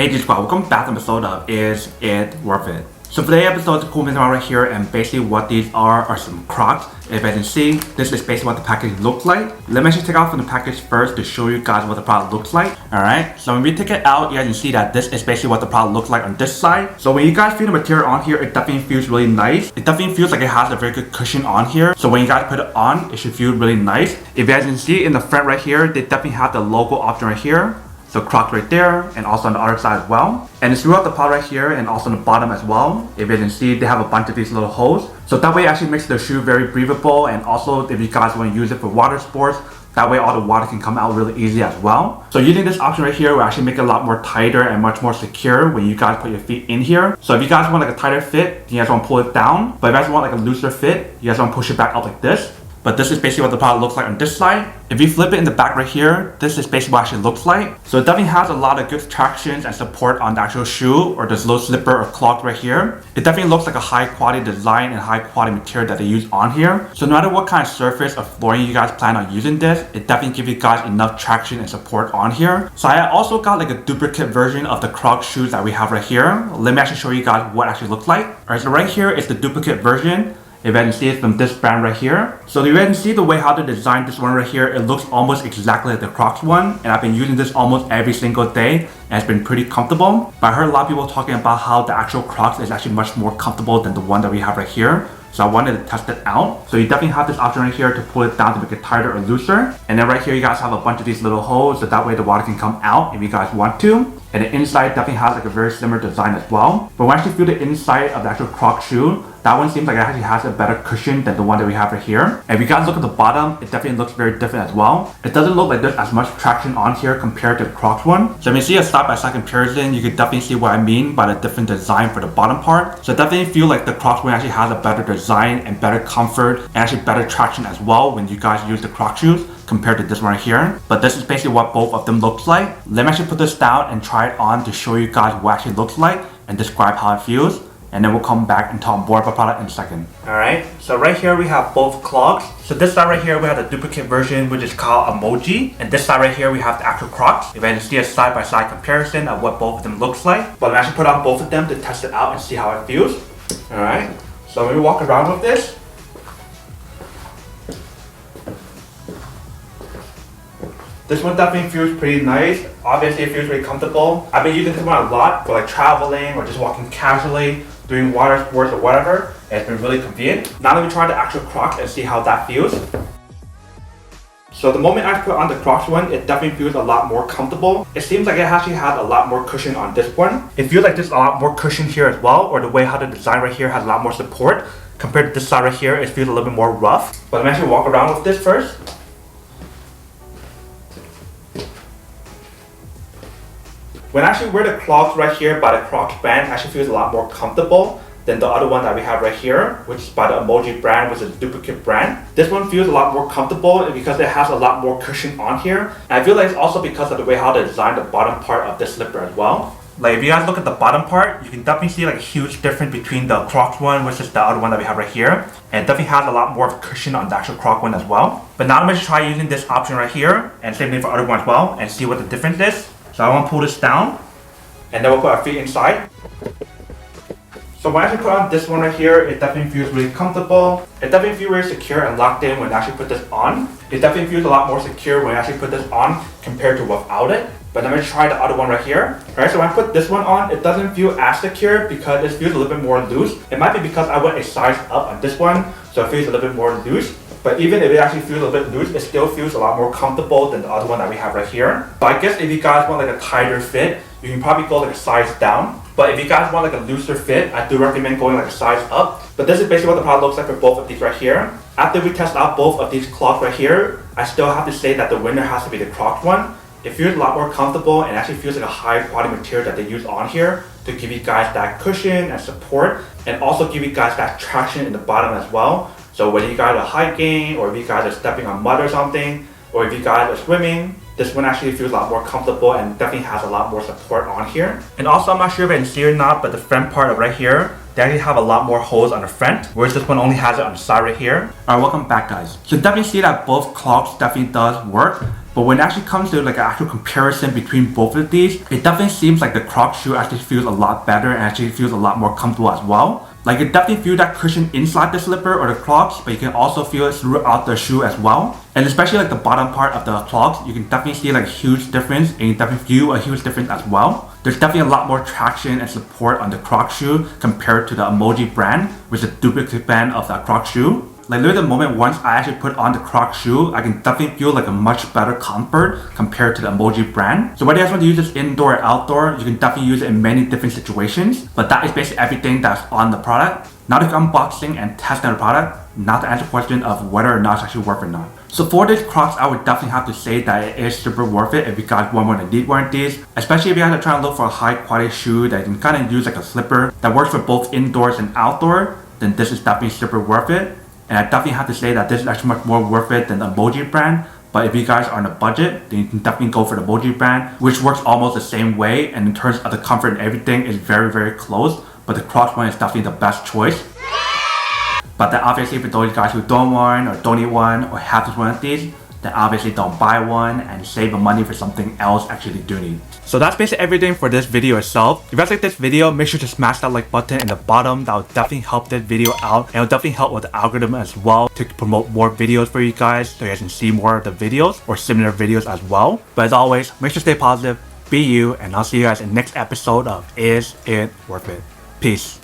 Hey G Squad, welcome back to the episode of Is It Worth It? So today's episode is a cool thing right here, and basically what these are some Crocs. If I can see, this is basically what the package looks like. Let me actually take out from the package first to show you guys what the product looks like. Alright, so when we take it out, you guys can see that this is basically what the product looks like on this side. So when you guys feel the material on here, it definitely feels really nice. It definitely feels like it has a very good cushion on here. So when you guys put it on, it should feel really nice. If you guys can see in the front right here, they definitely have the logo option right here. So Crocs right there, and also on the other side as well. And it's throughout the pod right here, and also on the bottom as well. If you can see, they have a bunch of these little holes. So that way it actually makes the shoe very breathable, and also if you guys want to use it for water sports, that way all the water can come out really easy as well. So using this option right here will actually make it a lot more tighter and much more secure when you guys put your feet in here. So if you guys want like a tighter fit, you guys want to pull it down. But if you guys want like a looser fit, you guys want to push it back up like this. But this is basically what the product looks like on this side. If you flip it in the back right here, this is basically what it actually looks like. So it definitely has a lot of good traction and support on the actual shoe or this little slipper or clog right here. It definitely looks like a high quality design and high quality material that they use on here. So no matter what kind of surface or flooring you guys plan on using this, it definitely gives you guys enough traction and support on here. So I also got like a duplicate version of the Crocs shoes that we have right here. Let me actually show you guys what it actually looks like. Alright, so right here is the duplicate version. If you can see it from this brand right here. So you can see the way how they designed this one right here, it looks almost exactly like the Crocs one. And I've been using this almost every single day, and it's been pretty comfortable. But I heard a lot of people talking about how the actual Crocs is actually much more comfortable than the one that we have right here. So I wanted to test it out. So you definitely have this option right here to pull it down to make it tighter or looser. And then right here you guys have a bunch of these little holes, so that way the water can come out if you guys want to. And the inside definitely has like a very similar design as well. But when I actually feel the inside of the actual Crocs shoe, that one seems like it actually has a better cushion than the one that we have right here. And if you guys look at the bottom, it definitely looks very different as well. It doesn't look like there's as much traction on here compared to the Crocs one. So if you see a side-by-side comparison, you can definitely see what I mean by the different design for the bottom part. So I definitely feel like the Crocs one actually has a better design and better comfort and actually better traction as well when you guys use the Crocs shoes compared to this one right here. But this is basically what both of them looks like. Let me actually put this down and try it on to show you guys what it actually looks like and describe how it feels. And then we'll come back and talk more about the product in a second. Alright, so right here we have both clogs. So this side right here we have the duplicate version, which is called Amoji. And this side right here we have the actual Crocs. If you can see a side-by-side comparison of what both of them looks like. But I'm actually put on both of them to test it out and see how it feels. Alright, so when we walk around with this, this one definitely feels pretty nice. Obviously it feels really comfortable. I've been using this one a lot for like traveling or just walking casually, doing water sports or whatever. And it's been really convenient. Now let me try the actual Crocs and see how that feels. So the moment I put on the Crocs one, it definitely feels a lot more comfortable. It seems like it actually has a lot more cushion on this one. It feels like there's a lot more cushion here as well, or the way how the design right here has a lot more support. Compared to this side right here, it feels a little bit more rough. But let me actually walk around with this first. When I actually wear the clogs right here by the Crocs brand, it actually feels a lot more comfortable than the other one that we have right here, which is by the Amoji brand, which is a duplicate brand. This one feels a lot more comfortable because it has a lot more cushion on here. And I feel like it's also because of the way how they designed the bottom part of this slipper as well. Like if you guys look at the bottom part, you can definitely see like a huge difference between the Crocs one versus the other one that we have right here. And it definitely has a lot more of a cushion on the actual Croc one as well. But now I'm going to try using this option right here, and same thing for other one as well, and see what the difference is. So I want to pull this down, and then we'll put our feet inside. So when I actually put on this one right here, it definitely feels really comfortable. It definitely feels really secure and locked in when I actually put this on. It definitely feels a lot more secure when I actually put this on compared to without it. But let me try the other one right here. Alright, so when I put this one on, it doesn't feel as secure because it feels a little bit more loose. It might be because I went a size up on this one, so it feels a little bit more loose. But even if it actually feels a little bit loose, it still feels a lot more comfortable than the other one that we have right here. But I guess if you guys want like a tighter fit, you can probably go like a size down. But if you guys want like a looser fit, I do recommend going like a size up. But this is basically what the product looks like for both of these right here. After we test out both of these clogs right here, I still have to say that the winner has to be the Crocs one. It feels a lot more comfortable and actually feels like a high quality material that they use on here to give you guys that cushion and support, and also give you guys that traction in the bottom as well. So whether you guys are hiking, or if you guys are stepping on mud or something, or if you guys are swimming, this one actually feels a lot more comfortable and definitely has a lot more support on here. And also, I'm not sure if I can see or not, but the front part of right here, they actually have a lot more holes on the front, whereas this one only has it on the side right here. Alright, welcome back guys. So definitely see that both clogs definitely does work, but when it actually comes to like an actual comparison between both of these, it definitely seems like the Crocs shoe actually feels a lot better and actually feels a lot more comfortable as well. Like you definitely feel that cushion inside the slipper or the clogs, but you can also feel it throughout the shoe as well. And especially like the bottom part of the clogs, you can definitely see like a huge difference, and you definitely feel a huge difference as well. There's definitely a lot more traction and support on the Crocs shoe compared to the Amoji brand, which is a duplicate brand of that Crocs shoe. Like literally the moment once I actually put on the Crocs shoe, I can definitely feel like a much better comfort compared to the Amoji brand. So whether you guys want to use this indoor or outdoor, you can definitely use it in many different situations. But that is basically everything that's on the product. Now to unboxing and testing the product, not to answer the question of whether or not it's actually worth it or not. So for this Crocs, I would definitely have to say that it is super worth it if you guys want one to need one of these. Especially if you guys are trying to look for a high quality shoe that you can kind of use like a slipper that works for both indoors and outdoor, then this is definitely super worth it. And I definitely have to say that this is actually much more worth it than the Amoji brand. But if you guys are on a budget, then you can definitely go for the Amoji brand, which works almost the same way, and in terms of the comfort and everything is very, very close. But the Crocs one is definitely the best choice. But then obviously for those guys who don't want or don't need one or have just one of these, then obviously don't buy one and save the money for something else actually do need. So that's basically everything for this video itself. If you guys like this video, make sure to smash that like button in the bottom. That will definitely help this video out, and it will definitely help with the algorithm as well to promote more videos for you guys, so you guys can see more of the videos or similar videos as well. But as always, make sure to stay positive, be you, and I'll see you guys in the next episode of Is It Worth It? Peace.